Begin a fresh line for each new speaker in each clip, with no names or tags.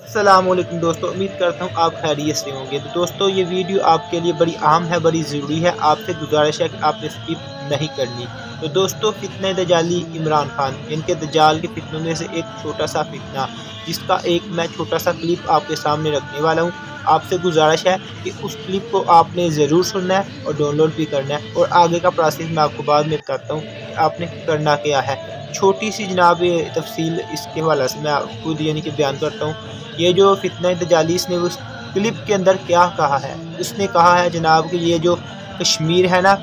अस्सलामुअलैकुम दोस्तों, उम्मीद करता हूँ आप खैरियत से होंगे। तो दोस्तों ये वीडियो आपके लिए बड़ी अहम है, बड़ी ज़रूरी है। आपसे गुजारिश है कि आपने स्किप नहीं करनी। तो दोस्तों फितना दजाली इमरान खान, इनके दजाल के फितनों में से एक छोटा सा फितना जिसका एक मैं छोटा सा क्लिप आपके सामने रखने वाला हूँ। आपसे गुजारिश है कि उस क्लिप को आपने ज़रूर सुनना है और डाउनलोड भी करना है, और आगे का प्रोसेस मैं आपको बाद में बताता हूँ कि आपने करना क्या है। छोटी सी जनाब तफसील इसके हवाले से मैं खुद यानी कि बयान करता हूँ। ये जो फितना दजाली ने उस क्लिप के अंदर क्या कहा है, उसने कहा है जनाब कि ये जो कश्मीर है ना,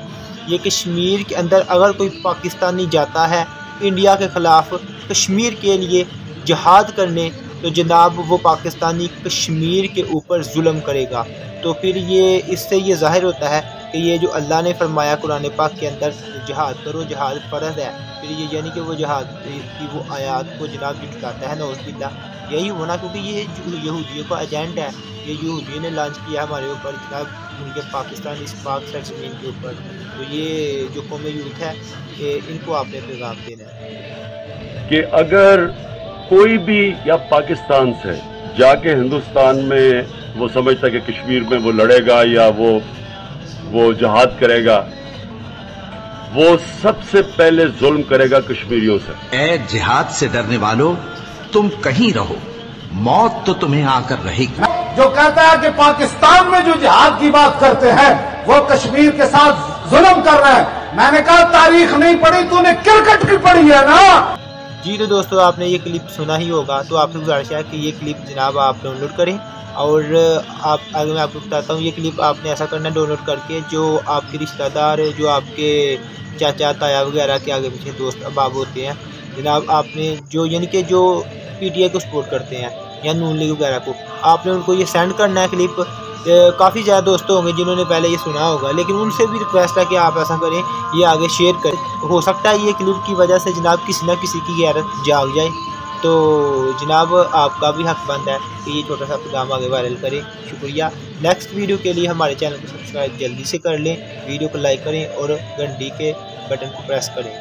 ये कश्मीर के अंदर अगर कोई पाकिस्तानी जाता है इंडिया के ख़िलाफ़ कश्मीर के लिए जहाद करने, तो जनाब वो पाकिस्तानी कश्मीर के ऊपर जुल्म करेगा। तो फिर ये इससे ये ज़ाहिर होता है कि ये जो अल्लाह ने फरमाया कुरान पाक के अंदर जहाद करो, जहाद फ़र्ज़ है, फिर ये यानी कि वो जहाद की वो आयात को जनाब झुटलाता है नौज़ुबिल्लाह। यही होना, क्योंकि ये यहूदियों का एजेंट है, ये यहूदियों ने लॉन्च किया हमारे ऊपर जनाब, उनके पाकिस्तान इस पाक सरजमीन के ऊपर। तो ये जो कौम यूथ है इनको आपने पैगाम देना है
कि अगर कोई भी या पाकिस्तान से जाके हिंदुस्तान में वो समझता कि कश्मीर में वो लड़ेगा या वो जहाद करेगा, वो सबसे पहले जुल्म करेगा कश्मीरियों से।
ए जिहाद से डरने वालों, तुम कहीं रहो, मौत तो तुम्हें आकर रहेगी।
जो कहता है कि पाकिस्तान में जो जिहाद की बात करते हैं वो कश्मीर के साथ जुल्म कर रहे हैं, मैंने कहा तारीख नहीं पढ़ी तूने, क्रिकेट की पढ़ी है ना।
जी तो दोस्तों आपने ये क्लिप सुना ही होगा, तो आपसे गुजारिश है कि ये क्लिप जनाब आप डाउनलोड करें। और आप आगे मैं आपको बताता हूँ, ये क्लिप आपने ऐसा करना है डाउनलोड करके, जो आपके रिश्तेदार, जो आपके चाचा ताया वगैरह के आगे पीछे दोस्त अहबाब होते हैं जनाब, आपने जो यानी कि जो पीटीआई को सपोर्ट करते हैं या नून लीग वगैरह को, आपने उनको ये सेंड करना है क्लिप। काफ़ी ज़्यादा दोस्त होंगे जिन्होंने पहले ये सुना होगा, लेकिन उनसे भी रिक्वेस्ट है कि आप ऐसा करें, ये आगे शेयर करें। हो सकता है ये क्लिप की वजह से जनाब किसी न किसी की गैरत जाग जाए। तो जनाब आपका भी हक बनता है कि ये छोटा सा पैगाम आगे वायरल करें। शुक्रिया। नेक्स्ट वीडियो के लिए हमारे चैनल को सब्सक्राइब जल्दी से कर लें, वीडियो को लाइक करें और घंटी के बटन को प्रेस करें।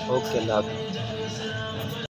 ओके, अल्लाह हाफ़िज़।